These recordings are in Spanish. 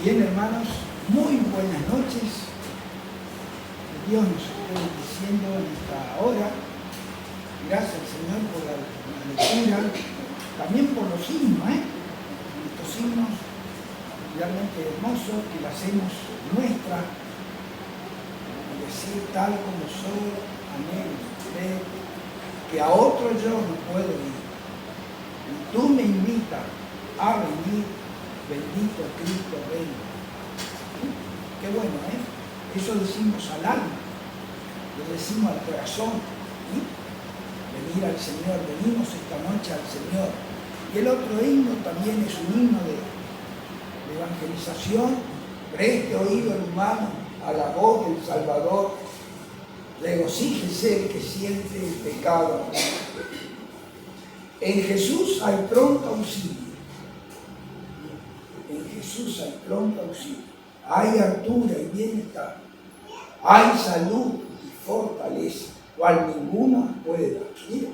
Bien, hermanos, muy buenas noches. Que Dios nos esté bendiciendo en esta hora. Gracias al Señor por la lectura, también por los himnos, estos himnos realmente hermosos que la hacemos nuestra, decir tal como soy, amén, que a otro yo no puedo ir. Y tú me invitas a venir, bendito Cristo, ven. Qué bueno, eso decimos al alma, lo decimos al corazón. Venir al Señor, venimos esta noche al Señor. Y el otro himno también es un himno de evangelización. Preste oído el humano a la voz del Salvador. Regocíjese el que siente el pecado. En Jesús hay pronto auxilio. En Jesús hay pronto auxilio. Hay altura y bienestar. Hay salud y fortaleza, cual ninguna puede dar. Mira,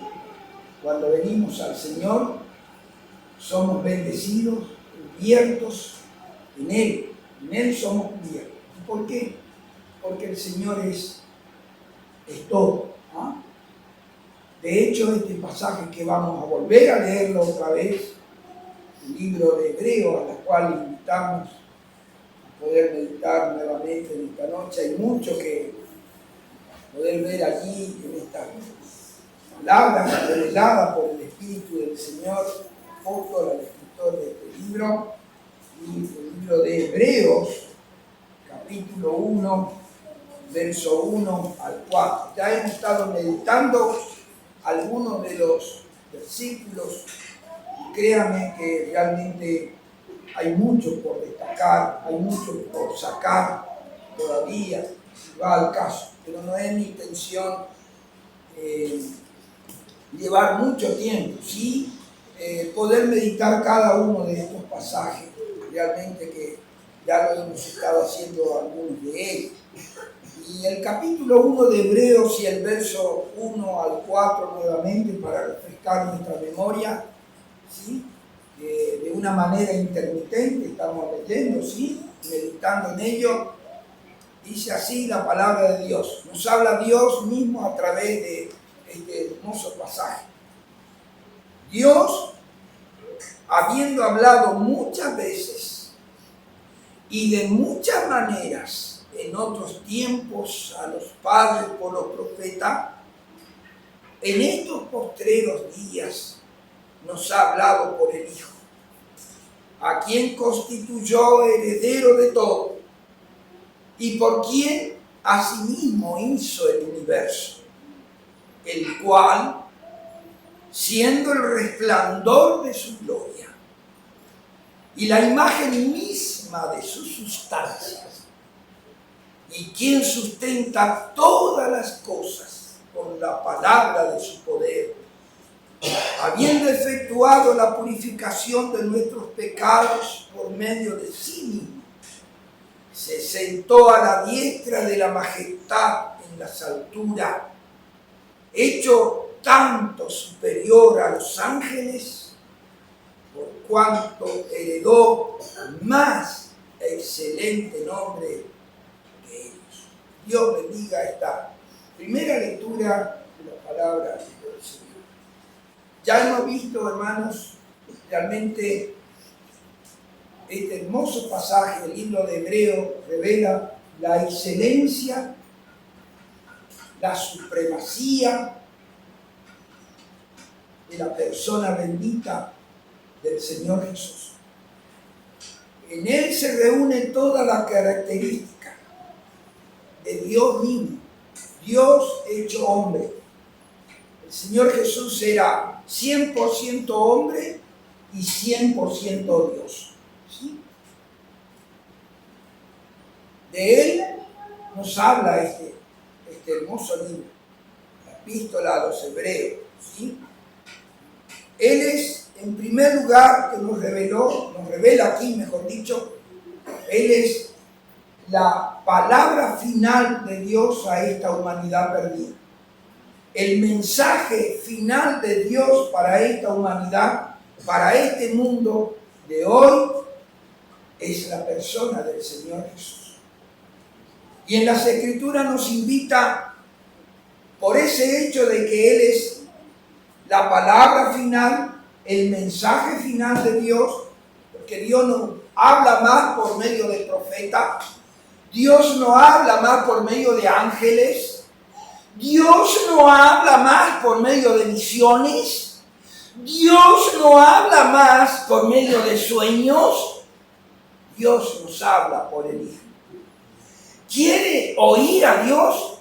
cuando venimos al Señor, somos bendecidos, cubiertos en Él. En Él somos cubiertos. ¿Por qué? Porque el Señor es todo. De hecho, este pasaje que vamos a volver a leerlo otra vez, el libro de Hebreos, a la cual invitamos a poder meditar nuevamente en esta noche. Hay mucho que poder ver allí en esta palabra revelada por el Espíritu del Señor, apóstol, al escritor de este libro, y el libro de Hebreos, capítulo 1, verso 1 al 4. Ya hemos estado meditando algunos de los versículos, y créanme que realmente hay mucho por destacar, hay mucho por sacar todavía, si va al caso, pero no es mi intención llevar mucho tiempo, sí poder meditar cada uno de estos pasajes, realmente que ya lo hemos estado haciendo algunos de ellos. Y el capítulo 1 de Hebreos y el verso 1 al 4 nuevamente para refrescar nuestra memoria, ¿sí? De una manera intermitente estamos leyendo, ¿sí? Meditando en ello. Dice así la palabra de Dios. Nos habla Dios mismo a través de este hermoso pasaje. Dios, habiendo hablado muchas veces y de muchas maneras en otros tiempos a los padres por los profetas, en estos postreros días nos ha hablado por el Hijo, a quien constituyó heredero de todo y por quien asimismo hizo el universo, el cual, siendo el resplandor de su gloria y la imagen misma de su sustancia, y quien sustenta todas las cosas con la palabra de su poder, habiendo efectuado la purificación de nuestros pecados por medio de sí mismo, se sentó a la diestra de la majestad en las alturas, hecho tanto superior a los ángeles, por cuanto heredó más excelente nombre que ellos. Dios bendiga esta primera lectura de la palabra del Señor. Ya hemos visto, hermanos, realmente este hermoso pasaje del libro de Hebreos revela la excelencia, la supremacía de la persona bendita del Señor Jesús. En Él se reúne toda la característica de Dios mismo, Dios hecho hombre. El Señor Jesús era 100% hombre y 100% Dios. ¿Sí? De Él nos habla este hermoso libro, la epístola a los Hebreos. ¿Sí? Él es, en primer lugar, que nos revela aquí, mejor dicho, Él es la palabra final de Dios a esta humanidad perdida. El mensaje final de Dios para esta humanidad, para este mundo de hoy, es la persona del Señor Jesús. Y en las Escrituras nos invita, por ese hecho de que Él es la palabra final, el mensaje final de Dios, porque Dios no habla más por medio de profetas, Dios no habla más por medio de ángeles, Dios no habla más por medio de visiones, Dios no habla más por medio de sueños, Dios nos habla por el Hijo. ¿Quiere oír a Dios?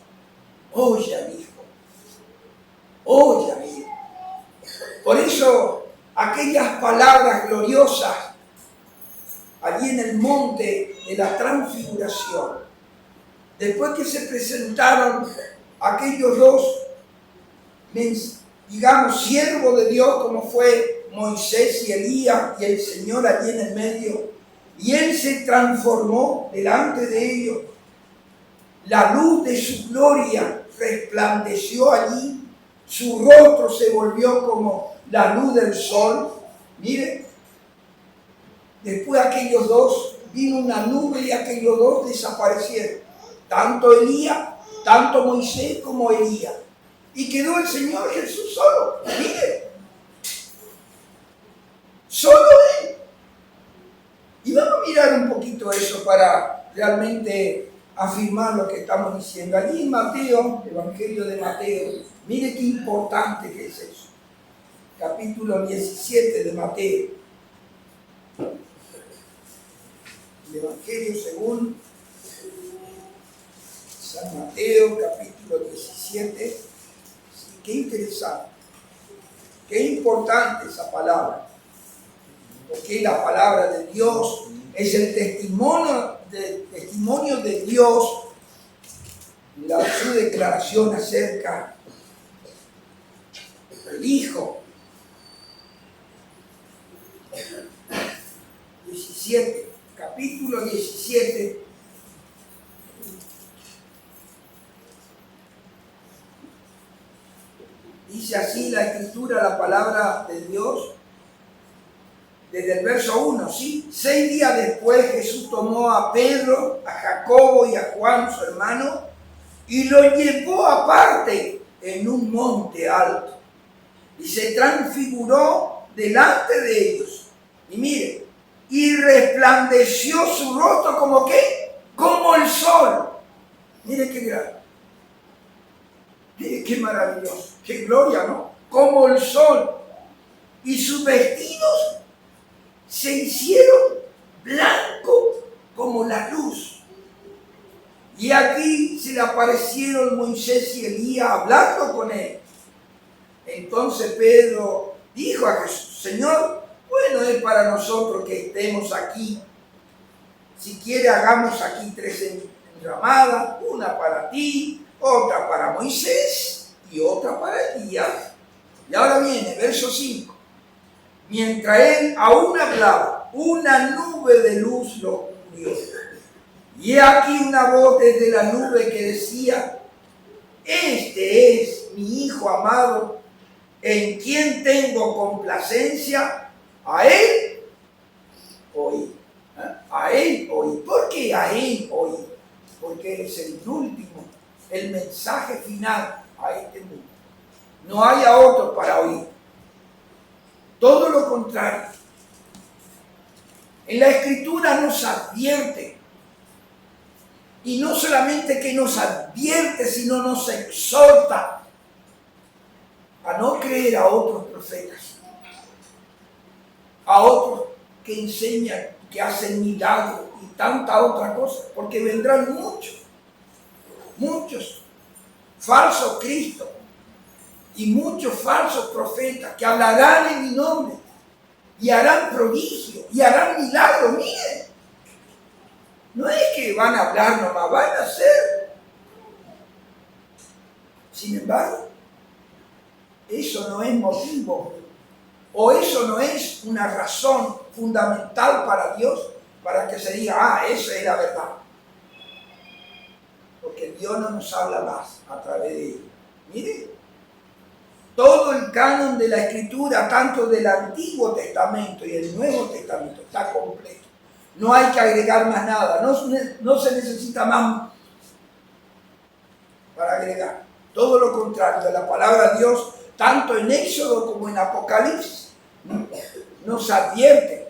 Oye al Hijo. Oye al Hijo. Por eso, aquellas palabras gloriosas allí en el monte de la transfiguración, después que se presentaron aquellos dos, digamos, siervos de Dios, como fue Moisés y Elías, y el Señor allí en el medio, y Él se transformó delante de ellos. La luz de su gloria resplandeció allí, su rostro se volvió como la luz del sol. Mire, después aquellos dos, vino una nube y aquellos dos desaparecieron. Tanto Elías, tanto Moisés como Elías. Y quedó el Señor Jesús solo. Mire, solo Él. Y vamos a mirar un poquito eso para realmente afirmar lo que estamos diciendo. Allí en Mateo, Evangelio de Mateo, mire qué importante que es eso. Capítulo 17 de Mateo. El Evangelio según San Mateo, capítulo 17. Sí, qué interesante, qué importante esa palabra. Porque la palabra de Dios es el testimonio de Dios, su declaración acerca del Hijo. 17, capítulo 17. Dice así la Escritura, la palabra de Dios. Desde el verso 1, ¿sí? 6 días después Jesús tomó a Pedro, a Jacobo y a Juan, su hermano, y lo llevó aparte en un monte alto. Y se transfiguró delante de ellos. Y mire, y resplandeció su rostro como ¿qué? Como el sol. Mire qué grande. Mire qué maravilloso. Qué gloria, ¿no? Como el sol. Y sus vestidos se hicieron blancos como la luz. Y aquí se le aparecieron Moisés y Elías hablando con él. Entonces Pedro dijo a Jesús: Señor, bueno es para nosotros que estemos aquí. Si quiere, hagamos aquí 3 enramadas, una para ti, otra para Moisés y otra para Elías. Y ahora viene, verso 5. Mientras él aún hablaba, una nube de luz lo cubrió. Y aquí una voz desde la nube que decía: Este es mi Hijo amado, en quien tengo complacencia, a él oí. A él oí. ¿Por qué a él oí? Porque es el último, el mensaje final a este mundo. No hay a otro para oír. Todo lo contrario. En la Escritura nos advierte, y no solamente que nos advierte, sino nos exhorta a no creer a otros profetas, a otros que enseñan, que hacen milagros y tanta otra cosa, porque vendrán muchos falsos cristos y muchos falsos profetas que hablarán en mi nombre y harán prodigios y harán milagros. Miren, no es que van a hablar nomás, van a hacer. Sin embargo, eso no es motivo, o eso no es una razón fundamental para Dios para que se diga: esa es la verdad. Porque Dios no nos habla más a través de ellos. Miren, todo el canon de la Escritura, tanto del Antiguo Testamento y el Nuevo Testamento, está completo. No hay que agregar más nada, no se necesita más para agregar. Todo lo contrario, de la palabra de Dios, tanto en Éxodo como en Apocalipsis, nos advierte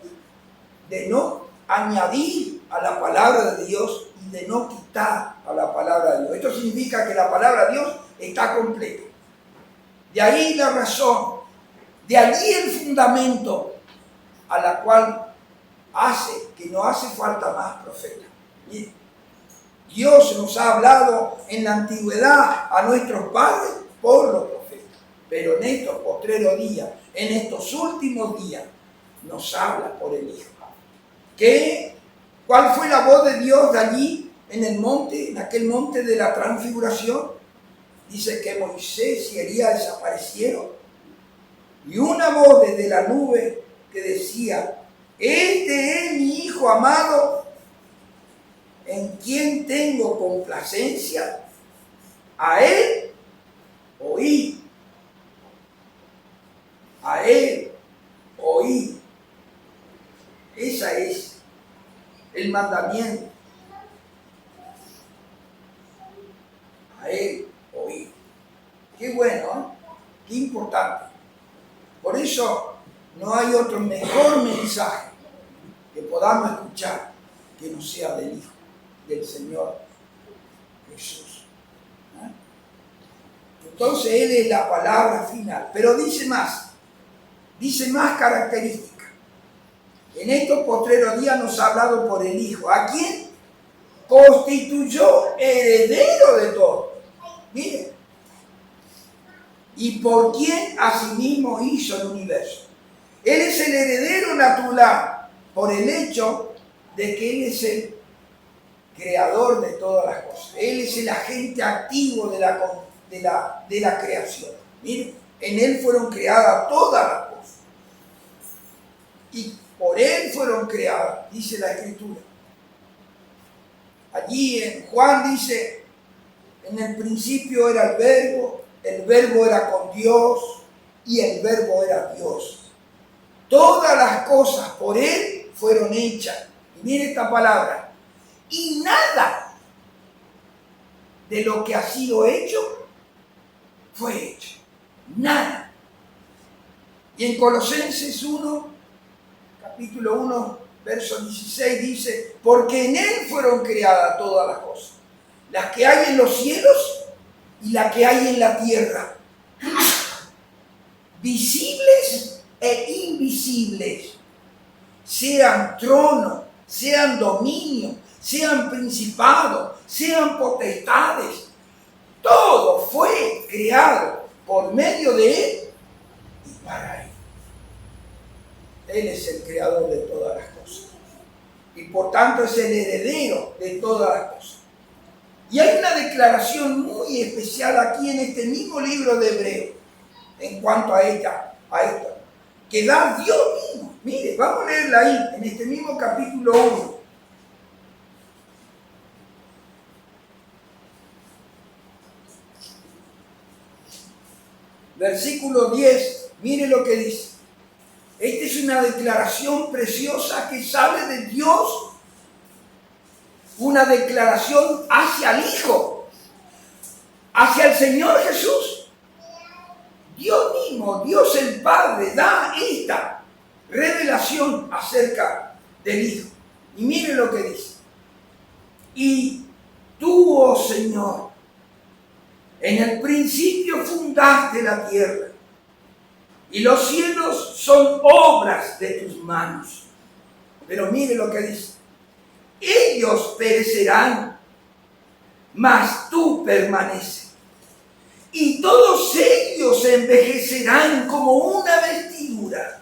de no añadir a la palabra de Dios y de no quitar a la palabra de Dios. Esto significa que la palabra de Dios está completa. De ahí la razón, de allí el fundamento a la cual hace que no hace falta más profeta. Miren, Dios nos ha hablado en la antigüedad a nuestros padres por los profetas, pero en estos postreros días, en estos últimos días, nos habla por el Hijo. ¿Cuál fue la voz de Dios de allí en el monte, en aquel monte de la transfiguración? Dice que Moisés y Elías desaparecieron y una voz desde la nube que decía: este es mi Hijo amado, en quien tengo complacencia, a él oí, a él oí. Ese es el mandamiento. A él oí. Qué bueno, ¿eh? Qué importante. Por eso no hay otro mejor mensaje que podamos escuchar que no sea del Hijo, del Señor Jesús. ¿Eh? Entonces Él es la palabra final. Pero dice más características. En estos postreros días nos ha hablado por el Hijo, a quien constituyó heredero de todo. Miren. Y por quien asimismo hizo el universo. Él es el heredero natural por el hecho de que Él es el creador de todas las cosas. Él es el agente activo de la creación. Miren, en Él fueron creadas todas las cosas. Y por Él fueron creadas, dice la Escritura. Allí en Juan dice: en el principio era el verbo era con Dios y el verbo era Dios. Todas las cosas por Él fueron hechas. Y mire esta palabra: y nada de lo que ha sido hecho fue hecho. Nada. Y en Colosenses 1, capítulo 1, verso 16 dice: porque en Él fueron creadas todas las cosas, las que hay en los cielos y las que hay en la tierra, visibles e invisibles, sean tronos, sean dominios, sean principados, sean potestades. Todo fue creado por medio de Él y para Él. Él es el creador de todas las cosas y por tanto es el heredero de todas las cosas. Y hay una declaración muy especial aquí en este mismo libro de Hebreos en cuanto a esto, que da Dios mismo. Mire, vamos a leerla ahí, en este mismo capítulo 1. Versículo 10, mire lo que dice. Esta es una declaración preciosa que sale de Dios, una declaración hacia el Hijo, hacia el Señor Jesús. Dios mismo, Dios el Padre, da esta revelación acerca del Hijo. Y mire lo que dice: y tú, oh Señor, en el principio fundaste la tierra, y los cielos son obras de tus manos. Pero mire lo que dice: ellos perecerán, mas tú permaneces, y todos ellos envejecerán como una vestidura,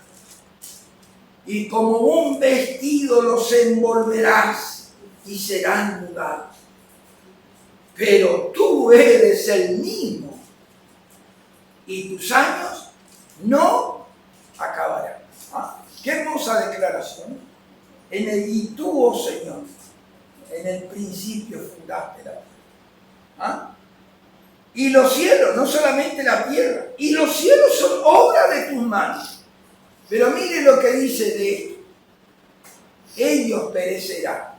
y como un vestido los envolverás y serán mudados. Pero tú eres el mismo, y tus años no acabarán. ¿Ah? Qué hermosa declaración. En el y tú, oh Señor, en el principio fundaste la tierra. ¿Ah? Y los cielos, no solamente la tierra, y los cielos son obra de tus manos. Pero mire lo que dice de esto: ellos perecerán.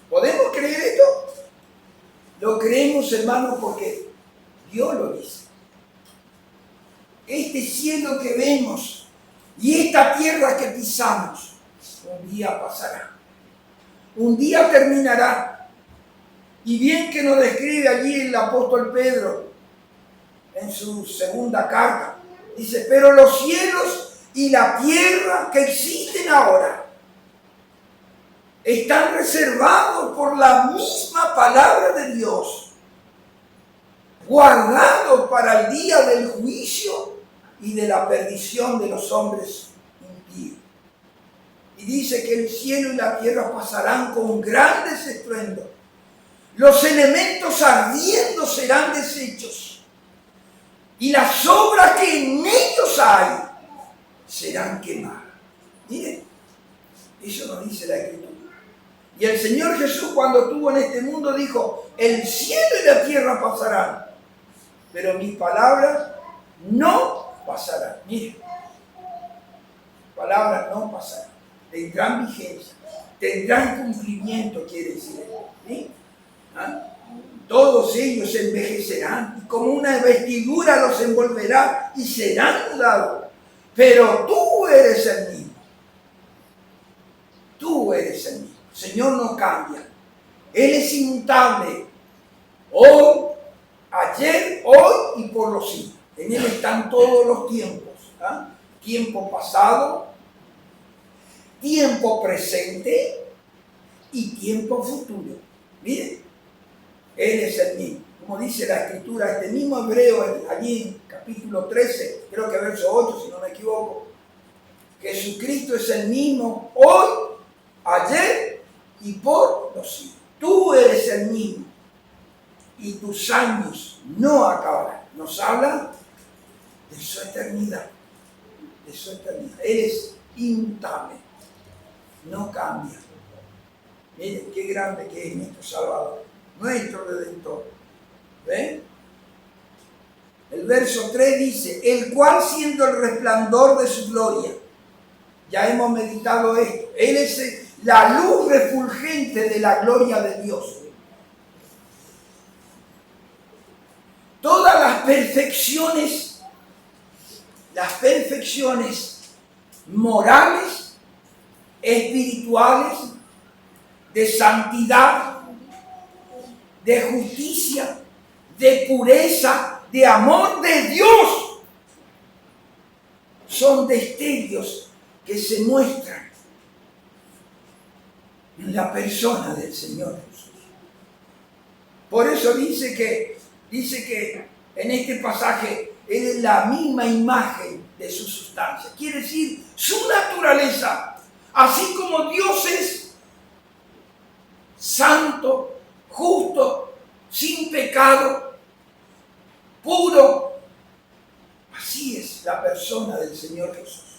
¿Podemos creer esto? Lo creemos, hermanos, porque Dios lo dice. Este cielo que vemos y esta tierra que pisamos, un día pasará. Un día terminará. Y bien que nos describe allí el apóstol Pedro en su segunda carta. Dice, pero los cielos y la tierra que existen ahora están reservados por la misma palabra de Dios, guardados para el día del juicio y de la perdición de los hombres impíos. Y dice que el cielo y la tierra pasarán con grandes estruendos. Los elementos ardiendo serán deshechos. Y las obras que en ellos hay serán quemadas. Miren, eso nos dice la Escritura. Y el Señor Jesús, cuando estuvo en este mundo, dijo, el cielo y la tierra pasarán, pero mis palabras no pasarán. Miren, palabras no pasarán. Tendrán vigencia, tendrán cumplimiento, quiere decir esto. ¿Sí? ¿Ah? Todos ellos envejecerán y como una vestidura los envolverá y serán mudados. Pero tú eres el mismo. Tú eres el mismo. El Señor no cambia. Él es inmutable. Hoy, ayer, hoy y por los siglos. En Él están todos los tiempos. ¿Ah? Tiempo pasado, tiempo presente y tiempo futuro. Miren, Él es el mismo. Como dice la Escritura, este mismo Hebreo, allí en capítulo 13, creo que verso 8, si no me equivoco, Jesucristo es el mismo hoy, ayer y por los siglos. Tú eres el mismo y tus años no acabarán. Nos habla de su eternidad, de su eternidad. Él es inmutable, no cambia. Miren qué grande que es nuestro Salvador, nuestro Redentor. ¿Ven? El verso 3 dice, el cual siendo el resplandor de su gloria, ya hemos meditado esto, Él es la luz refulgente de la gloria de Dios. Todas las perfecciones morales, espirituales, de santidad, de justicia, de pureza, de amor de Dios, son destellos que se muestran en la persona del Señor Jesús. Por eso dice que en este pasaje Él es la misma imagen de su sustancia, quiere decir su naturaleza, así como Dios es santo, justo, sin pecado, puro. Así es la persona del Señor Jesús.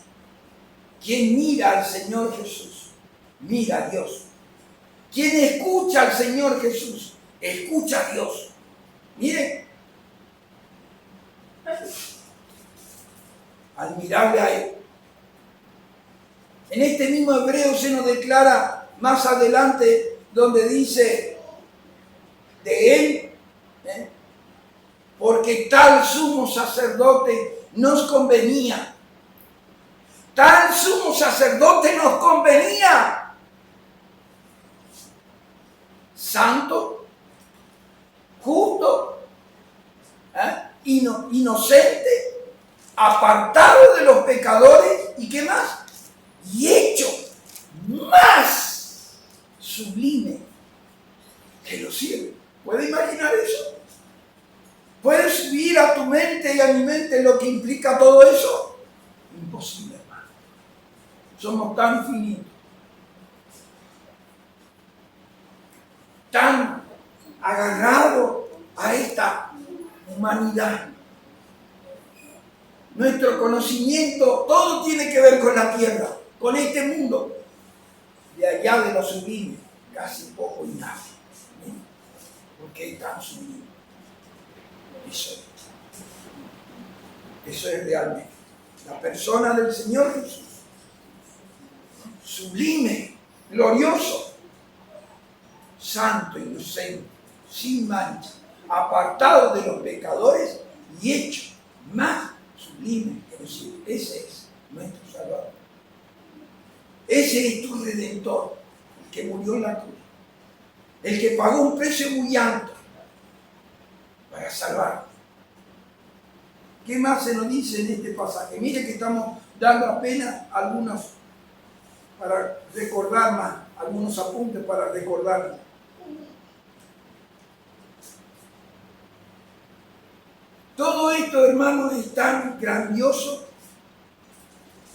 Quien mira al Señor Jesús, mira a Dios. Quien escucha al Señor Jesús, escucha a Dios. Miren, al mirarle a Él. En este mismo Hebreo se nos declara más adelante, donde dice de Él, porque tal sumo sacerdote nos convenía. Tal sumo sacerdote nos convenía. Santo, justo, inocente, apartado de los pecadores, ¿y qué más? Y hecho más sublime que los cielos. ¿Puede imaginar eso? ¿Puedes subir a tu mente y a mi mente lo que implica todo eso? Imposible, hermano. Somos tan finitos, tan agarrados a esta humanidad. Nuestro conocimiento, todo tiene que ver con la tierra, con este mundo. De allá de lo sublime, casi poco y nada. Porque es tan sublime. Eso es realmente la persona del Señor Jesús. sublime, glorioso, santo, inocente, sin mancha, apartado de los pecadores y hecho más sublime que los cielos. Ese es nuestro Salvador. Ese es tu Redentor, el que murió en la cruz, el que pagó un precio muy alto para salvarnos. ¿Qué más se nos dice en este pasaje? Mire que estamos dando apenas algunos para recordar más, algunos apuntes para recordar. Todo esto, hermanos, es tan grandioso,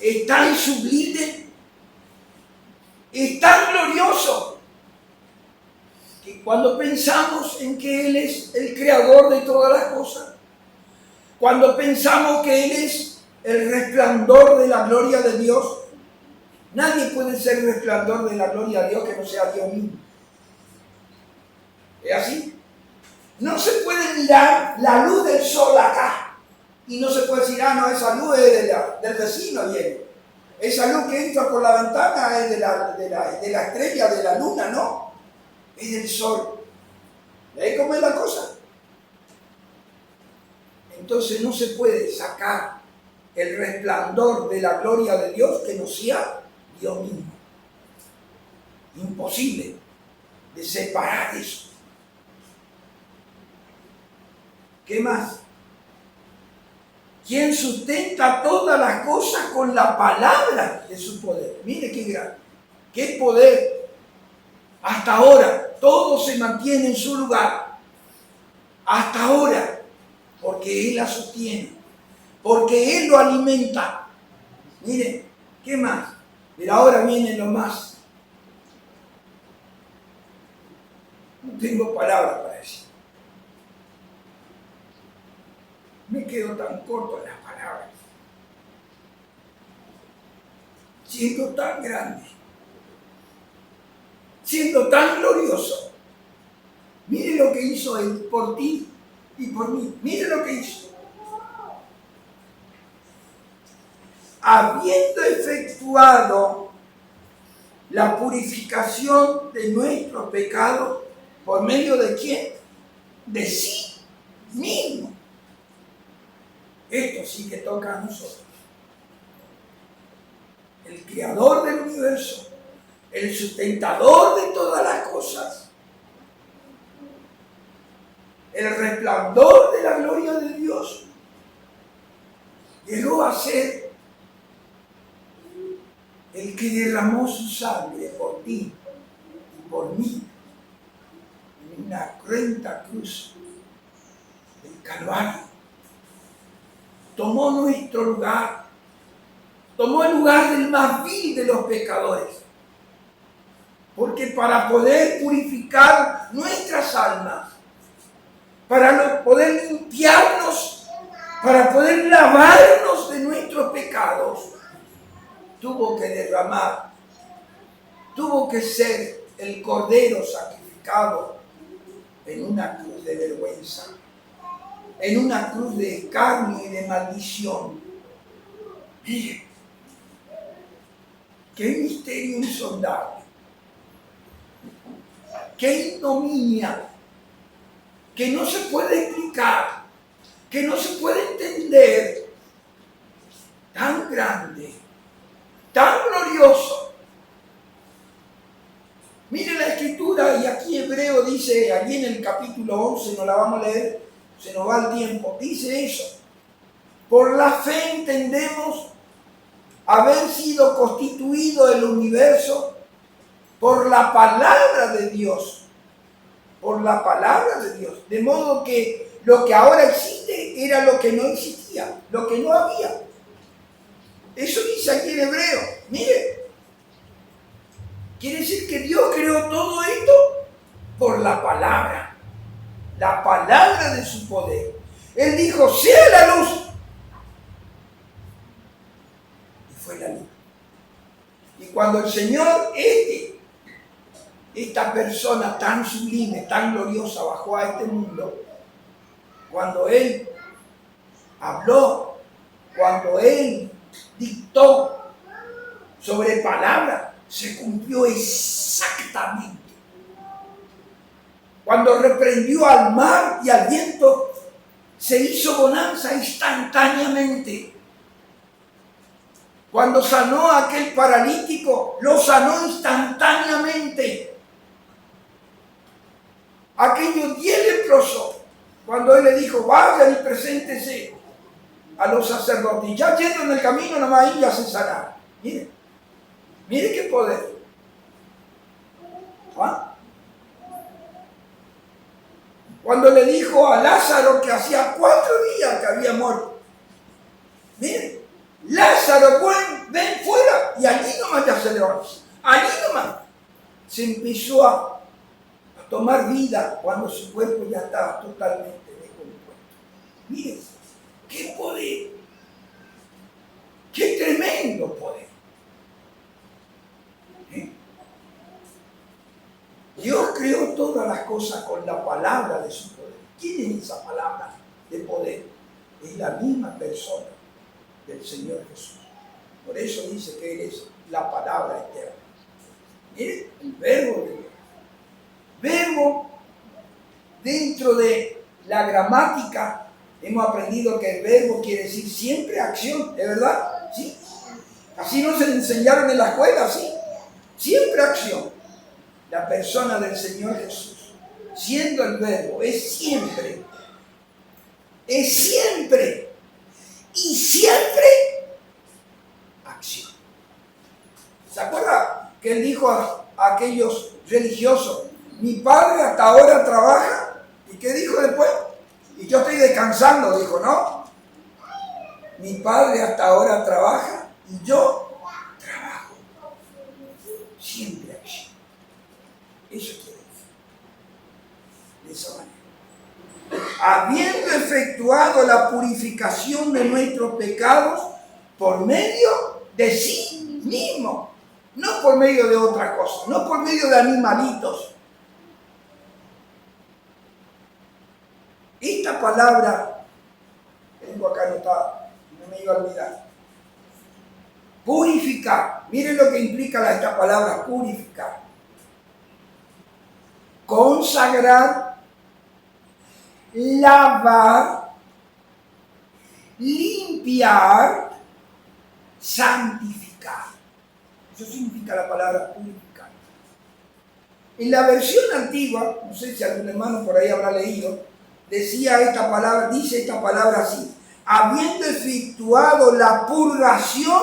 es tan sublime, es tan glorioso, que cuando pensamos en que Él es el creador de todas las cosas, cuando pensamos que Él es el resplandor de la gloria de Dios, nadie puede ser resplandor de la gloria de Dios que no sea Dios mismo. ¿Es así? No se puede mirar la luz del sol acá y no se puede decir, no, esa luz es del vecino, viene. Esa luz que entra por la ventana es de la estrella, de la luna, no. Es del sol. ¿Veis cómo es la cosa? Entonces no se puede sacar el resplandor de la gloria de Dios que no sea Dios mismo. Imposible de separar eso. ¿Qué más? Quien sustenta todas las cosas con la palabra de su poder. Mire qué grande, qué poder. Hasta ahora todo se mantiene en su lugar. Hasta ahora, porque Él la sostiene, porque Él lo alimenta. Mire, ¿qué más? Pero ahora viene lo más. No tengo palabras para decir. Me quedo tan corto en las palabras. Siendo tan grande, siendo tan glorioso. Mire lo que hizo Él por ti y por mí. Mire lo que hizo. Habiendo efectuado la purificación de nuestros pecados, ¿por medio de quién? De sí mismo. Esto sí que toca a nosotros. El creador del universo, el sustentador de todas las cosas, el resplandor de la gloria de Dios, llegó a ser el que derramó su sangre por ti y por mí en una cruenta cruz del Calvario. Tomó nuestro lugar, tomó el lugar del más vil de los pecadores, porque para poder purificar nuestras almas, para poder limpiarnos, para poder lavarnos de nuestros pecados, tuvo que derramar, tuvo que ser el cordero sacrificado en una cruz de vergüenza, en una cruz de escarnio y de maldición. Mire, qué misterio insondable, qué ignominia, que no se puede explicar, que no se puede entender, tan grande, tan glorioso. Mire la escritura, y aquí Hebreo dice, allí en el capítulo 11, no la vamos a leer, se nos va el tiempo, dice eso. Por la fe entendemos haber sido constituido el universo por la palabra de Dios. Por la palabra de Dios. De modo que lo que ahora existe era lo que no existía, lo que no había. Eso dice aquí en Hebreo. Mire, quiere decir que Dios creó todo esto por la palabra de su poder. Él dijo, sea la luz. Y fue la luz. Y cuando el Señor, esta persona tan sublime, tan gloriosa, bajó a este mundo, cuando Él habló, cuando Él dictó sobre palabra, se cumplió exactamente. Cuando reprendió al mar y al viento, se hizo bonanza instantáneamente. Cuando sanó a aquel paralítico, lo sanó instantáneamente. Aquellos 10 leprosos, cuando él le dijo, vayan y preséntese a los sacerdotes, ya yendo en el camino, nomás ahí ya se sanaron. Mire, mire qué poder. ¿Ah? Cuando le dijo a Lázaro que hacía 4 días que había muerto, mire, Lázaro, ven fuera, y allí nomás ya se levantó. Allí nomás se empezó a tomar vida cuando su cuerpo ya estaba totalmente descompuesto. Miren, qué poder, qué tremendo poder. Dios creó todas las cosas con la palabra de su poder. ¿Quién es esa palabra de poder? Es la misma persona del Señor Jesús. Por eso dice que Él es la palabra eterna. Miren, el verbo de Dios. Verbo, dentro de la gramática, hemos aprendido que el verbo quiere decir siempre acción, ¿es verdad? ¿Sí? Así nos enseñaron en la escuela, ¿sí? Siempre acción. La persona del Señor Jesús, siendo el verbo, es siempre y siempre acción. ¿Se acuerda que él dijo a aquellos religiosos, mi padre hasta ahora trabaja? ¿Y qué dijo después? Y yo estoy descansando, dijo, ¿no? Mi padre hasta ahora trabaja y yo trabajo. Siempre acción. Eso quiere decir. De esa manera. Habiendo efectuado la purificación de nuestros pecados por medio de sí mismo. No por medio de otra cosa, no por medio de animalitos. Esta palabra, tengo acá anotada, no me iba a olvidar. Purificar. Miren lo que implica esta palabra, purificar. Consagrar, lavar, limpiar, santificar. Eso significa la palabra purificar. En la versión antigua, no sé si algún hermano por ahí habrá leído, decía esta palabra, dice esta palabra así: habiendo efectuado la purgación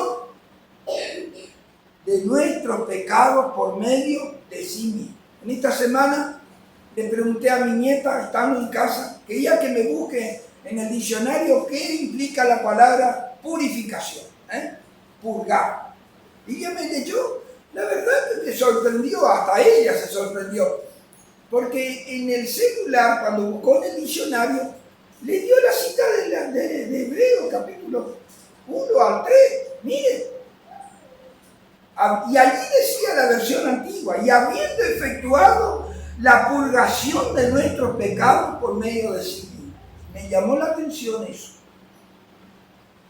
de nuestros pecados por medio de sí mismo. En esta semana le pregunté a mi nieta, estando en casa, que ella que me busque en el diccionario qué implica la palabra purificación, purgar. Y ella me leyó, la verdad que me sorprendió, hasta ella se sorprendió, porque en el celular, cuando buscó en el diccionario, le dio la cita de Hebreo, capítulo 1 al 3, miren. Y allí decía la versión antigua, y habiendo efectuado la purgación de nuestros pecados por medio de sí mismo. Me llamó la atención eso.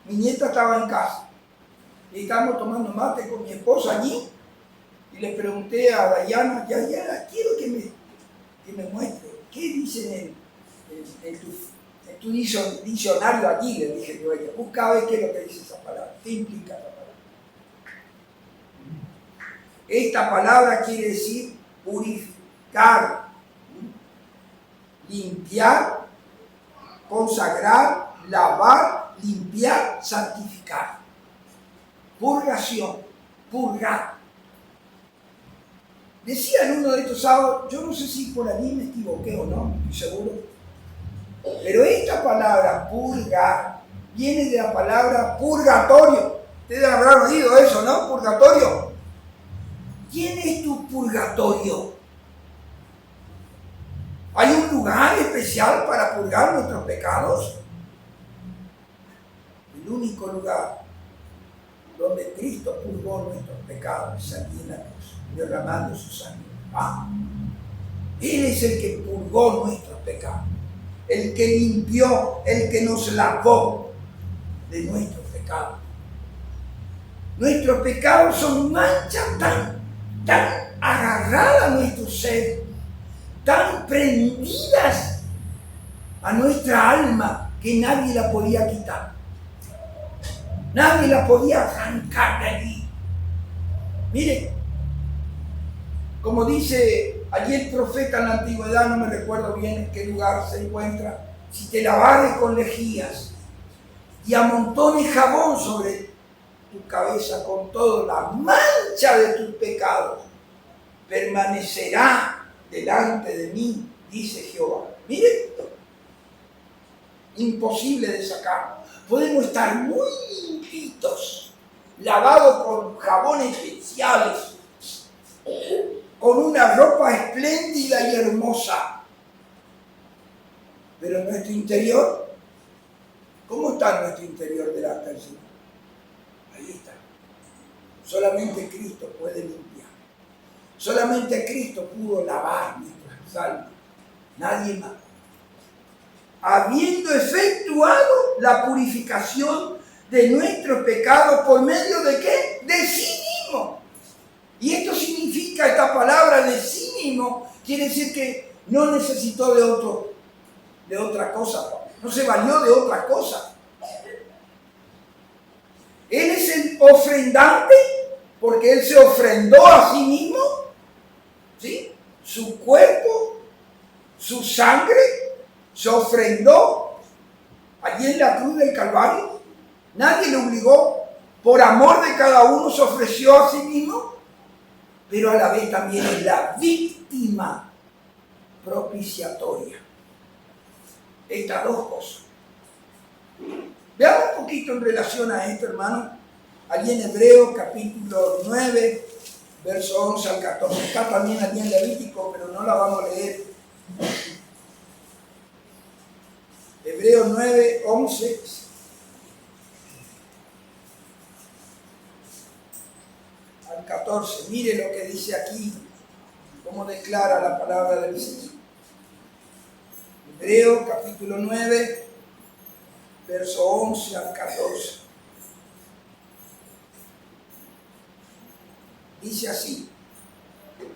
Mi nieta estaba en casa y estábamos tomando mate con mi esposa allí, y le pregunté a Dayana, quiero que me muestre qué dice en tu diccionario allí, le dije yo a ella, busca a ver qué es lo que dice esa palabra, qué implica la palabra. Esta palabra quiere decir purificar, limpiar, consagrar, lavar, limpiar, santificar. Purgación, purgar. Decía en uno de estos sábados, yo no sé si por allí me equivoqué o no, estoy seguro, pero esta palabra purgar viene de la palabra purgatorio. Ustedes habrán oído eso, ¿no? Purgatorio. ¿Quién es tu purgatorio? ¿Hay un lugar especial para purgar nuestros pecados? El único lugar donde Cristo purgó nuestros pecados es aquí en la cruz, derramando su sangre. Él es el que purgó nuestros pecados, el que limpió, el que nos lavó de nuestros pecados. Nuestros pecados son manchas tan tan agarrada a nuestro ser, tan prendidas a nuestra alma que nadie la podía quitar. Nadie la podía arrancar de allí. Mire, como dice allí el profeta en la antigüedad, no me recuerdo bien en qué lugar se encuentra, si te lavares con lejías y amontones jabón sobre tu cabeza con toda la mancha de tus pecados, permanecerá delante de mí, dice Jehová. Mire, imposible de sacar. Podemos estar muy limpitos, lavados con jabones especiales, con una ropa espléndida y hermosa. Pero nuestro interior, ¿cómo está nuestro interior delante del Señor? Ahí está. Solamente Cristo puede limpiar. Solamente Cristo pudo lavar nuestras almas. Nadie más. Habiendo efectuado la purificación de nuestros pecados por medio de ¿qué? De sí mismo. Y esto significa, esta palabra de sí mismo, quiere decir que no necesitó de otra cosa, no se valió de otra cosa. Él es el ofrendante, porque Él se ofrendó a sí mismo, ¿sí? Su cuerpo, su sangre, se ofrendó allí en la cruz del Calvario. Nadie le obligó, por amor de cada uno se ofreció a sí mismo, pero a la vez también es la víctima propiciatoria. Estas dos cosas. Veamos un poquito en relación a esto, hermano. Allí en Hebreos capítulo 9, verso 11 al 14. Está también allí en Levítico, pero no la vamos a leer. Hebreos 9, 11. Al 14. Mire lo que dice aquí, cómo declara la palabra del Señor. Hebreos capítulo 9, verso 11 al 14. Dice así: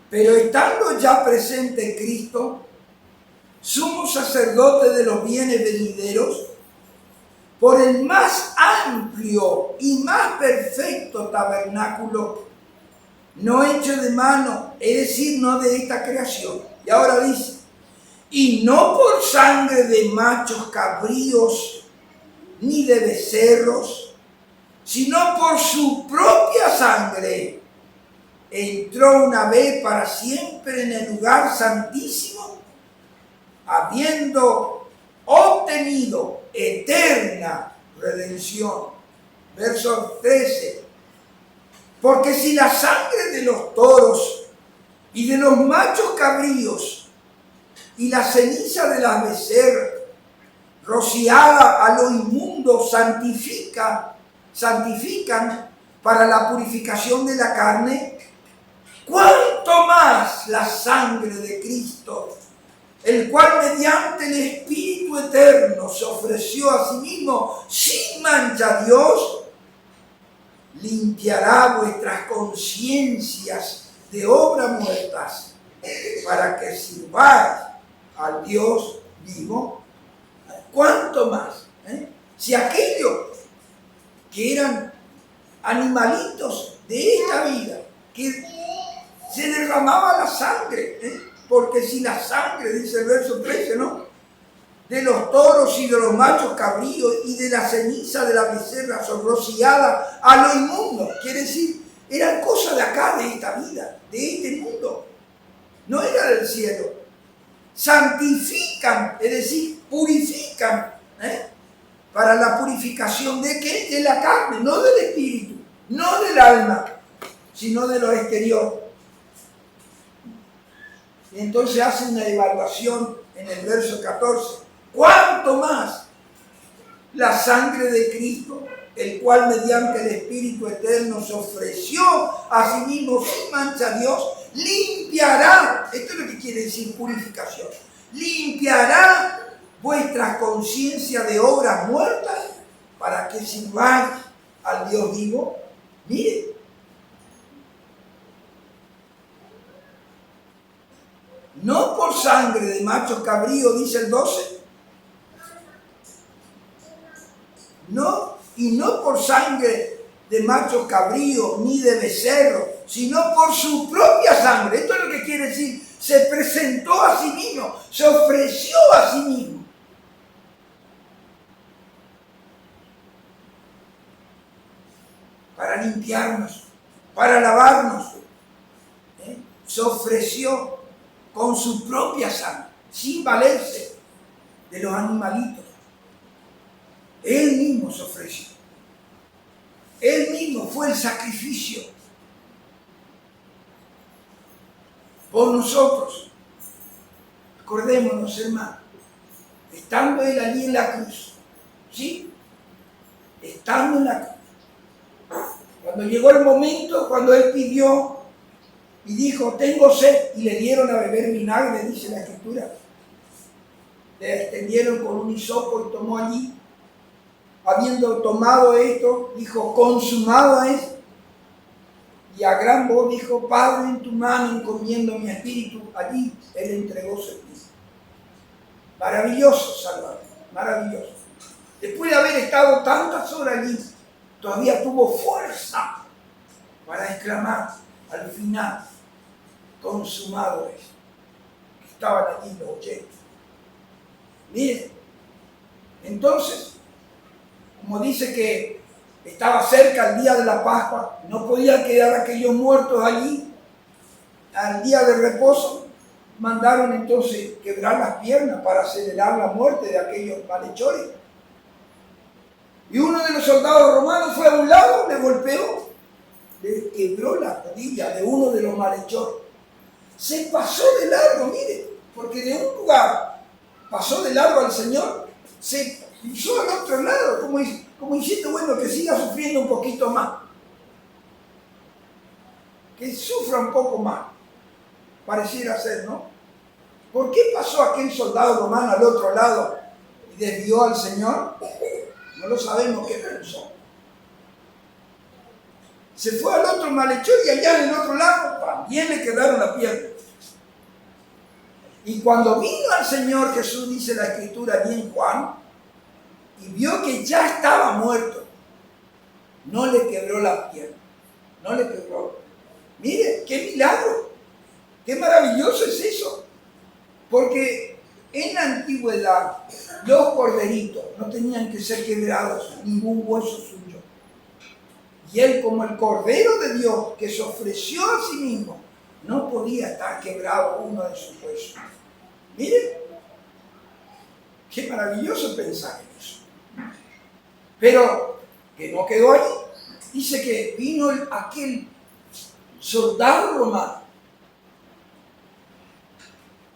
pero estando ya presente Cristo, sumo sacerdote de los bienes venideros, por el más amplio y más perfecto tabernáculo, no hecho de mano, es decir, no de esta creación. Y ahora dice: y no por sangre de machos cabríos, ni de becerros, sino por su propia sangre, entró una vez para siempre en el lugar santísimo, habiendo obtenido eterna redención. Verso 13. Porque si la sangre de los toros y de los machos cabríos y la ceniza de las becerras, rociada a lo inmundo, santifican para la purificación de la carne, cuánto más la sangre de Cristo, el cual mediante el Espíritu Eterno se ofreció a sí mismo sin mancha a Dios, limpiará vuestras conciencias de obras muertas para que sirváis al Dios vivo. ¿Cuánto más? Si aquellos que eran animalitos de esta vida, que se derramaba la sangre, porque si la sangre, dice el verso 13, ¿no?, de los toros y de los machos cabríos y de la ceniza de la becerra son rociadas a lo inmundo, quiere decir, eran cosas de acá, de esta vida, de este mundo, no era del cielo. Santifican, es decir, purifican, para la purificación de ¿qué? De la carne, no del espíritu, no del alma, sino de lo exterior. Y entonces hace una evaluación en el verso 14. ¿Cuánto más la sangre de Cristo, el cual mediante el Espíritu Eterno se ofreció a sí mismo sin mancha a Dios, limpiará? Esto es lo que quiere decir purificación. Limpiará vuestras conciencias de obras muertas para que sirváis al Dios vivo. Mire, no por sangre de macho cabrío, dice el 12, no, y no por sangre de macho cabrío ni de becerro, sino por su propia sangre. Esto es lo que quiere decir, se presentó a sí mismo, se ofreció a sí mismo. Para limpiarnos, para lavarnos. Se ofreció con su propia sangre, sin valerse de los animalitos. Él mismo se ofreció. Él mismo fue el sacrificio por nosotros. Acordémonos, hermano, estando Él allí en la cruz, ¿sí? Estando en la cruz. Cuando llegó el momento, cuando Él pidió y dijo, tengo sed, y le dieron a beber vinagre, dice la Escritura. Le extendieron con un hisopo y tomó allí. Habiendo tomado esto, dijo, consumado es. Y a gran voz dijo, Padre, en tu mano encomiendo mi espíritu. Allí Él entregó su espíritu. Maravilloso Salvador, maravilloso. Después de haber estado tantas horas allí, todavía tuvo fuerza para exclamar al final, consumado es. Estaban allí los 80. Miren, entonces, como dice que estaba cerca el día de la Pascua, no podían quedar aquellos muertos allí al día de reposo. Mandaron entonces quebrar las piernas para acelerar la muerte de aquellos malhechores. Y uno de los soldados romanos fue a un lado, le golpeó, le quebró la rodilla de uno de los malhechores. Se pasó de largo, mire, porque de un lugar pasó de largo al Señor, se cruzó al otro lado, como diciendo, bueno, que siga sufriendo un poquito más. Que sufra un poco más, pareciera ser, ¿no? ¿Por qué pasó aquel soldado romano al otro lado y desvió al Señor? No lo sabemos qué pensó. Se fue al otro malhechor y allá en el otro lado también le quedaron las piernas. Y cuando vino al Señor Jesús, dice la Escritura allí en Juan, y vio que ya estaba muerto, no le quebró las piernas, no le quebró. Mire, qué milagro, qué maravilloso es eso. Porque en la antigüedad los corderitos no tenían que ser quebrados, ningún hueso suyo. Y Él, como el Cordero de Dios que se ofreció a sí mismo, no podía estar quebrado uno de sus huesos. Miren, qué maravilloso pensar en eso. Pero que no quedó allí. Dice que vino aquel soldado romano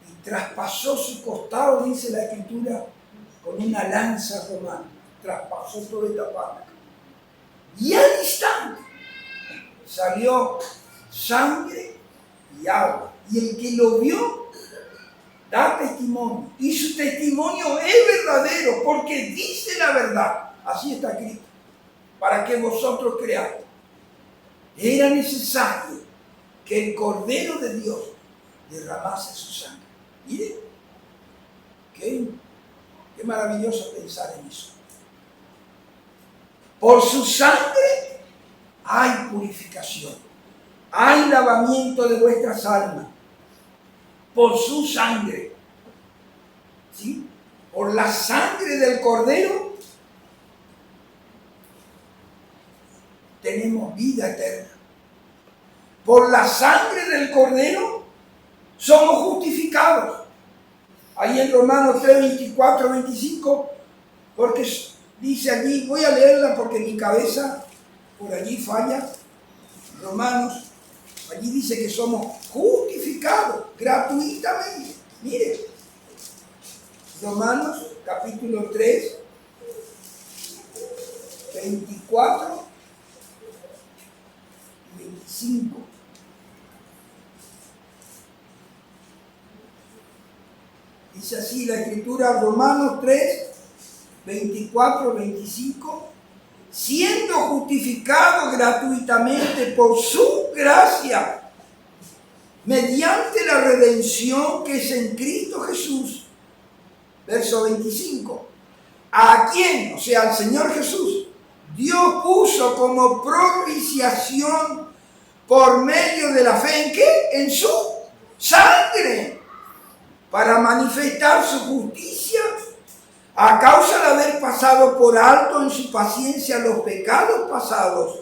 y traspasó su costado, dice la Escritura, con una lanza romana. Traspasó toda esta parte. Y al instante salió sangre y agua. Y el que lo vio da testimonio. Y su testimonio es verdadero porque dice la verdad. Así está escrito. Para que vosotros creáis. Era necesario que el Cordero de Dios derramase su sangre. Miren, qué maravilloso pensar en eso. Por su sangre hay purificación, hay lavamiento de vuestras almas. Por su sangre, ¿sí? Por la sangre del Cordero tenemos vida eterna. Por la sangre del Cordero somos justificados. Ahí en Romanos 3, 24, 25, porque dice allí, voy a leerla porque mi cabeza por allí falla. Romanos, allí dice que somos justificados gratuitamente. Mire, Romanos capítulo 3, 24 y 25. Dice así la Escritura, Romanos 3, 24, 25, siendo justificado gratuitamente por su gracia, mediante la redención que es en Cristo Jesús. Verso 25. ¿A quién? O sea, al Señor Jesús. Dios puso como propiciación por medio de la fe, ¿en qué? En su sangre, para manifestar su justicia a causa de haber pasado por alto en su paciencia los pecados pasados,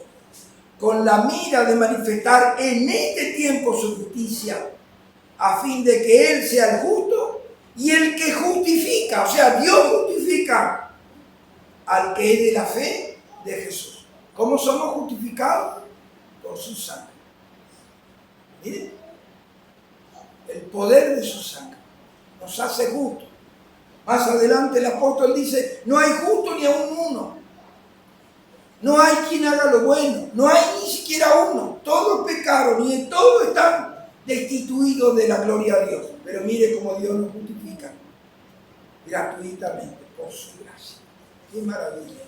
con la mira de manifestar en este tiempo su justicia, a fin de que Él sea el justo y el que justifica, o sea, Dios justifica al que es de la fe de Jesús. ¿Cómo somos justificados? Por su sangre. Miren, el poder de su sangre nos hace justos. Más adelante el apóstol dice, no hay justo ni aún uno. No hay quien haga lo bueno, no hay ni siquiera uno. Todos pecaron y en todo están destituidos de la gloria de Dios. Pero mire cómo Dios nos justifica gratuitamente por su gracia. ¡Qué maravilla!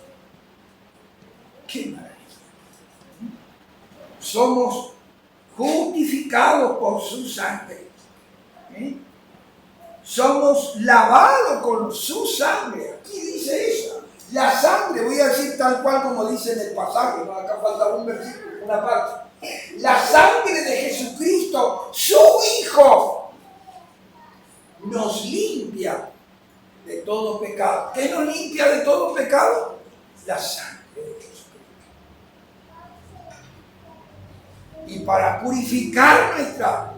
¡Qué maravilla! Somos justificados por su sangre. Somos lavados con su sangre. Aquí dice eso. La sangre, voy a decir tal cual como dice en el pasaje, ¿no? Acá falta un versículo, una parte. La sangre de Jesucristo, su Hijo, nos limpia de todo pecado. ¿Qué nos limpia de todo pecado? La sangre de Jesucristo. Y para purificar nuestra,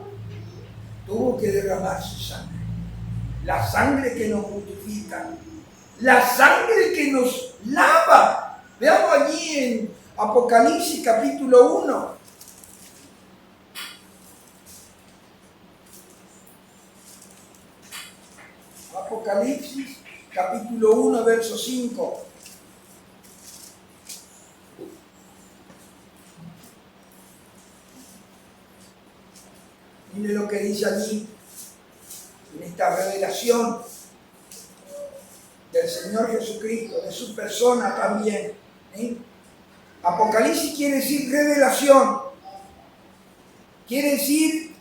tuvo que derramar su sangre. La sangre que nos justifica. La sangre que nos lava. Veamos allí en Apocalipsis capítulo 1. Apocalipsis capítulo 1, verso 5. Mire lo que dice allí, en esta revelación del Señor Jesucristo, de su persona también. Apocalipsis quiere decir revelación. Quiere decir,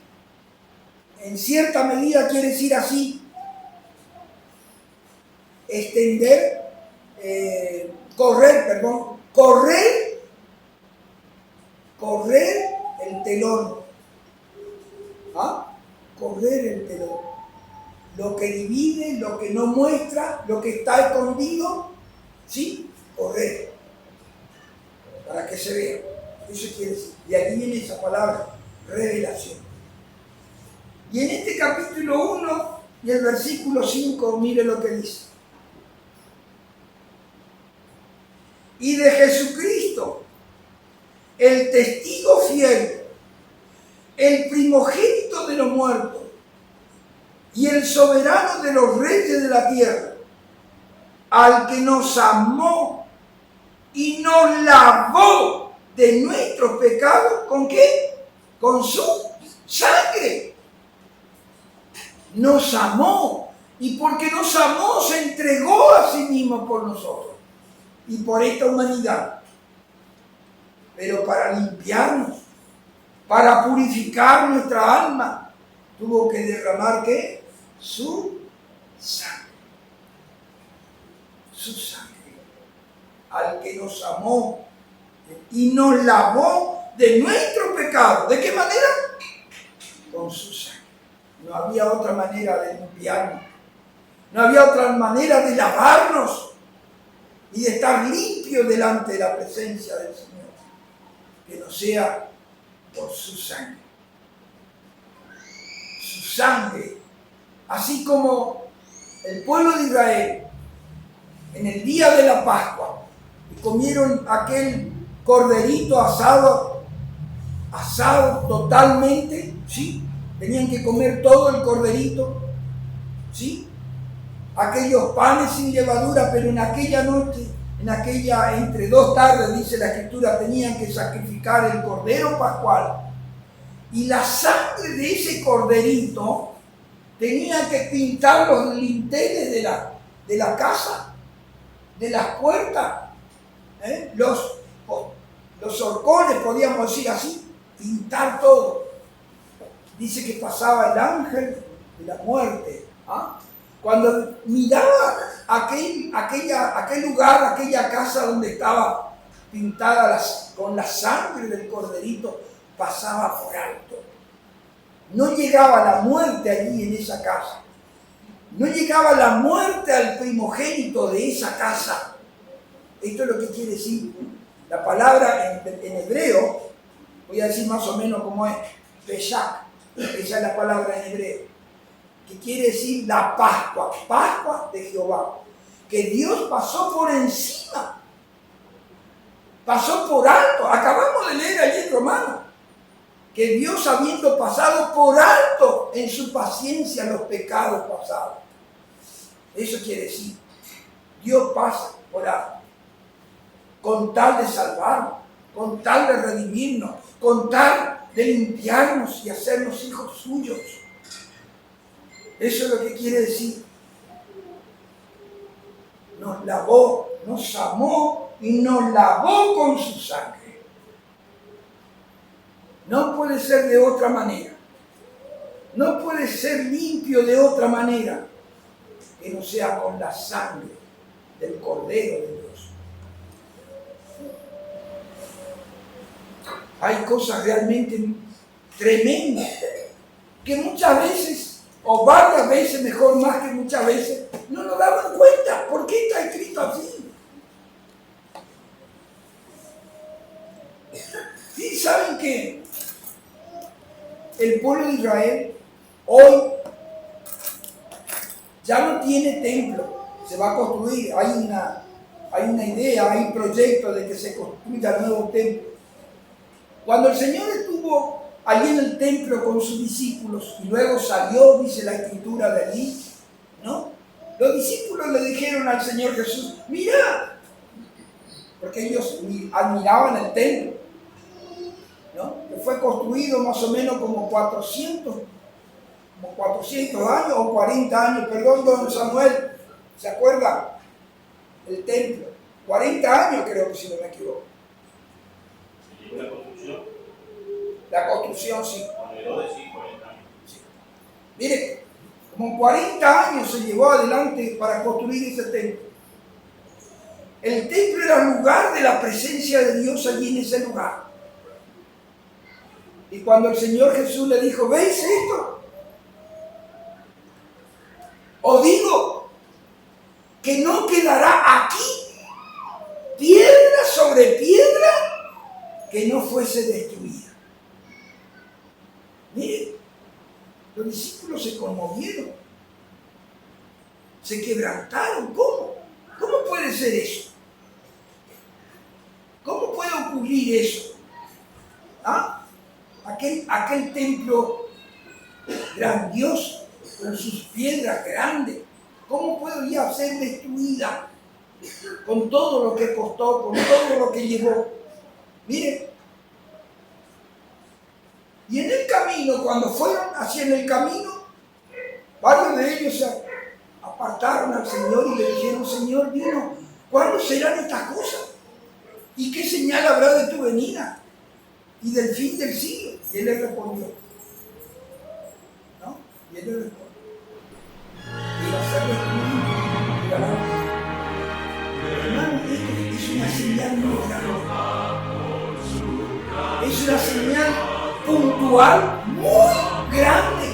en cierta medida quiere decir así, extender, correr el telón. Correr el telón. Lo que divide, lo que no muestra, lo que está escondido, ¿sí? Correr. Para que se vea. Eso quiere decir. Y aquí viene esa palabra, revelación. Y en este capítulo 1 y el versículo 5, mire lo que dice. Y de Jesucristo, el testigo fiel, el primogénito de los muertos y el soberano de los reyes de la tierra, al que nos amó y nos lavó de nuestros pecados, ¿con qué? Con su sangre. Nos amó, y porque nos amó se entregó a sí mismo por nosotros y por esta humanidad. Pero para limpiarnos, para purificar nuestra alma, tuvo que derramar ¿qué? Su sangre. Su sangre. Al que nos amó y nos lavó de nuestro pecado. ¿De qué manera? Con su sangre. No había otra manera de limpiarnos. No había otra manera de lavarnos y de estar limpios delante de la presencia del Señor. Que no sea por su sangre. Su sangre. Así como el pueblo de Israel en el día de la Pascua comieron aquel corderito asado totalmente, ¿sí? Tenían que comer todo el corderito, ¿sí? Aquellos panes sin levadura, pero en aquella noche, entre 2 tardes, dice la Escritura, tenían que sacrificar el cordero pascual. Y la sangre de ese corderito tenía que pintar los linteles de la casa, de las puertas, los horcones, podíamos decir así, pintar todo. dice que pasaba el ángel de la muerte. ¿Ah? Cuando miraba aquel lugar, aquella casa donde estaba pintada con la sangre del corderito, pasaba por alto. No llegaba la muerte allí en esa casa. No llegaba la muerte al primogénito de esa casa. Esto es lo que quiere decir la palabra en hebreo. Voy a decir más o menos cómo es. Pesach. Esa es la palabra en hebreo. Que quiere decir la Pascua. Pascua de Jehová. Que Dios pasó por encima. Pasó por alto. Acabamos de leer allí en Romanos. Que Dios, habiendo pasado por alto en su paciencia los pecados pasados. Eso quiere decir, Dios pasa por alto, con tal de salvarnos, con tal de redimirnos, con tal de limpiarnos y hacernos hijos suyos. Eso es lo que quiere decir. Nos lavó, nos amó y nos lavó con su sangre. No puede ser de otra manera. No puede ser limpio de otra manera que no sea con la sangre del Cordero de Dios. Hay cosas realmente tremendas que muchas veces, o varias veces, mejor más que muchas veces, no nos damos cuenta. ¿Por qué está escrito así? ¿Sí saben que el pueblo de Israel hoy ya no tiene templo? Se va a construir, hay una idea, hay proyectos de que se construya el nuevo templo. Cuando el Señor estuvo allí en el templo con sus discípulos y luego salió, dice la Escritura, de allí, ¿no? Los discípulos le dijeron al Señor Jesús, mira, porque ellos admiraban el templo, ¿no? Que fue construido más o menos como 400 años o 40 años, perdón, don Samuel, ¿se acuerda? El templo, 40 años creo que, si no me equivoco. ¿La construcción? La construcción, sí. Alrededor de 40 años. Sí. Mire, como 40 años se llevó adelante para construir ese templo. El templo era el lugar de la presencia de Dios allí en ese lugar. Y cuando el Señor Jesús le dijo, ¿veis esto? Os digo que no quedará aquí piedra sobre piedra que no fuese destruida. Miren, los discípulos se conmovieron, se quebrantaron. ¿Cómo? ¿Cómo puede ser eso? ¿Cómo puede ocurrir eso? ¿Ah? Aquel templo grandioso, con sus piedras grandes, ¿cómo podría ser destruida con todo lo que costó, con todo lo que llevó? Miren, y en el camino, cuando fueron hacia el camino, varios de ellos se apartaron al Señor y le dijeron, Señor, dinos, ¿cuándo serán estas cosas? ¿Y qué señal habrá de tu venida y del fin del siglo? Y él le respondió, ¿no? Y él le respondió, iba a ser destruido. Hermano, esto es una señal muy grande. Es una señal puntual muy grande.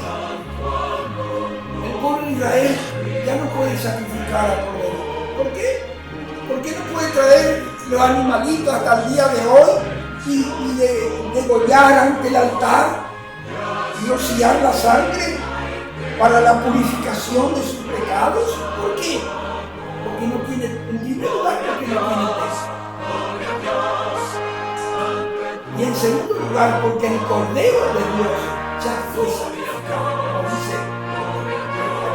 El pueblo de Israel ya no puede sacrificar al cordero. ¿Por qué? ¿Por qué no puede traer los animalitos hasta el día de hoy y degollar ante el altar y rociar la sangre para la purificación de sus pecados? ¿Por qué? Porque no tiene, en primer lugar, porque no tiene peso. Y en segundo lugar, porque el Cordero de Dios ya fue sacrificado. Como dice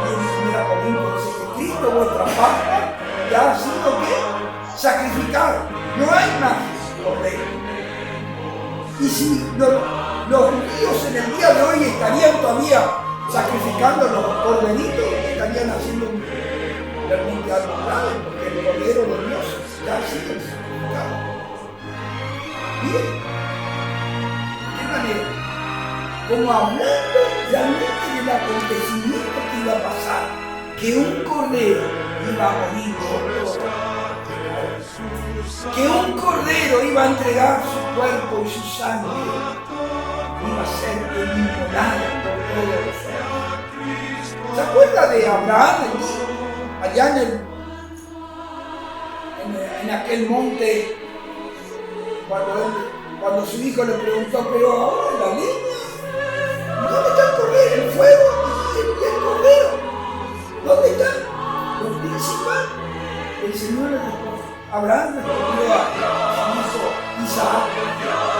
en 1 Corintios, dice que Cristo, vuestra Pascua, ya ha sido ¿qué? Sacrificado. No hay más Cordero. Y si los judíos en el día de hoy estarían todavía sacrificando los corderitos, estarían haciendo realmente algo grave, porque el Cordero de Dios ya ha sido sacrificado. Bien. ¿De qué manera? Como hablando el acontecimiento que iba a pasar, que un cordero iba a morir por todos, que un cordero iba a entregar su cuerpo y su sangre, iba a ser inmolado por todos los hombres. ¿Se acuerda de Abraham allá en aquel monte, cuando su hijo le preguntó, pero ahora la leña, ¿dónde está el cordero? El fuego y el cordero, ¿dónde están los principales? El Señor le respondió, Abraham respondió a su hijo Isaac,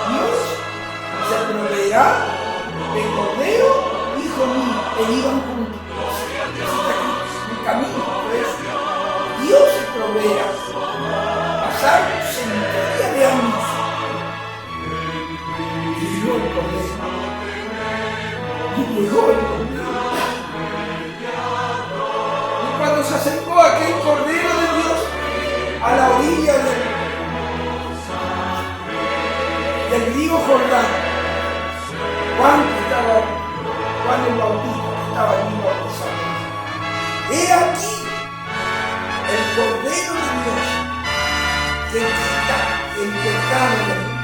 Dios se proveerá de cordero, hijo mío, e iban juntos. El camino, por eso, Dios se proveerá. Pasaron centurias de años y llegó el cordero. Y llegó el cordero. Y cuando se acercó aquel cordero de Dios a la orilla del río Jordán, Juan el Bautista que estaba allí bautizando. He aquí el cordero de Dios que quita el pecado del mundo.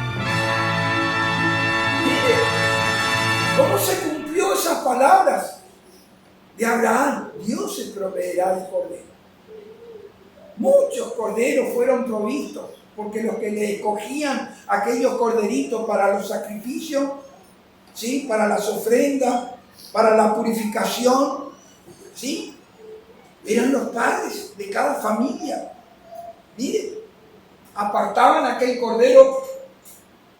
Mire cómo se cumplió esas palabras de Abraham. Dios se proveerá de cordero. Muchos corderos fueron provistos, porque los que le escogían aquellos corderitos para los sacrificios, ¿sí?, para las ofrendas, para la purificación, ¿sí?, eran los padres de cada familia. Mire, apartaban aquel cordero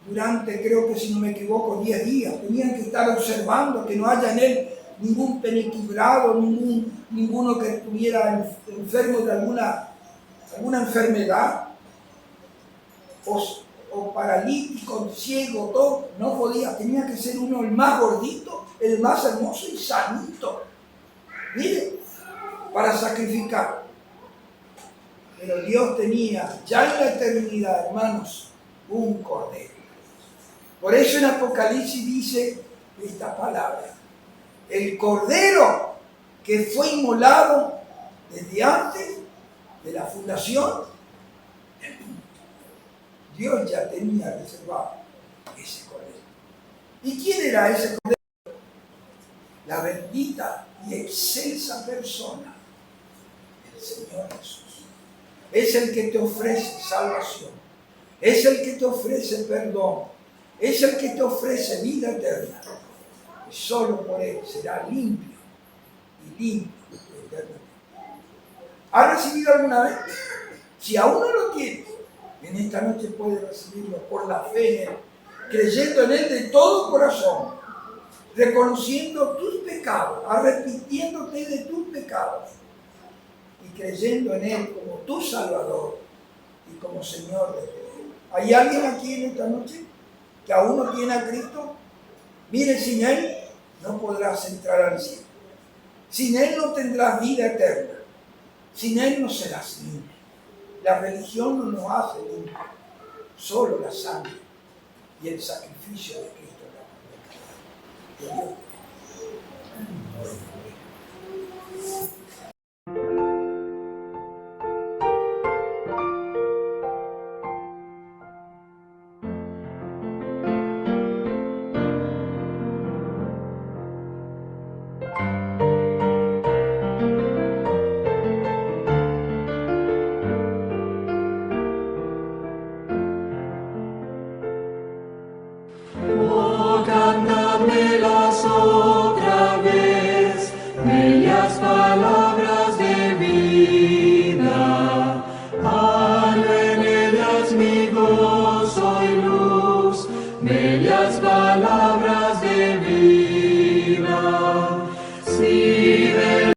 durante, creo que si no me equivoco, 10 días. Tenían que estar observando que no haya en él ningún penequilibrado, ninguno que estuviera enfermo de alguna enfermedad, o paralítico, ciego, todo. No podía, tenía que ser uno el más gordito, el más hermoso y sanito. Mire, para sacrificar. Pero Dios tenía ya en la eternidad, hermanos, un cordero. Por eso en Apocalipsis dice esta palabra: el cordero que fue inmolado desde antes de la fundación. Dios ya tenía reservado ese cordero. ¿Y quién era ese cordero? La bendita y excelsa persona, el Señor Jesús. Es el que te ofrece salvación, es el que te ofrece perdón, es el que te ofrece vida eterna. Y solo por él será limpio y limpio eternamente. ¿Has recibido alguna vez? Si aún no lo tienes, en esta noche puedes recibirlo por la fe en él, creyendo en él de todo corazón, reconociendo tus pecados, arrepintiéndote de tus pecados y creyendo en él como tu Salvador y como Señor de tu vida. ¿Hay alguien aquí en esta noche que aún no tiene a Cristo? Mire, sin él no podrás entrar al cielo. Sin él no tendrás vida eterna. Sin él no serás limpio. La religión no nos hace limpios, solo la sangre y el sacrificio de Cristo. Que Dios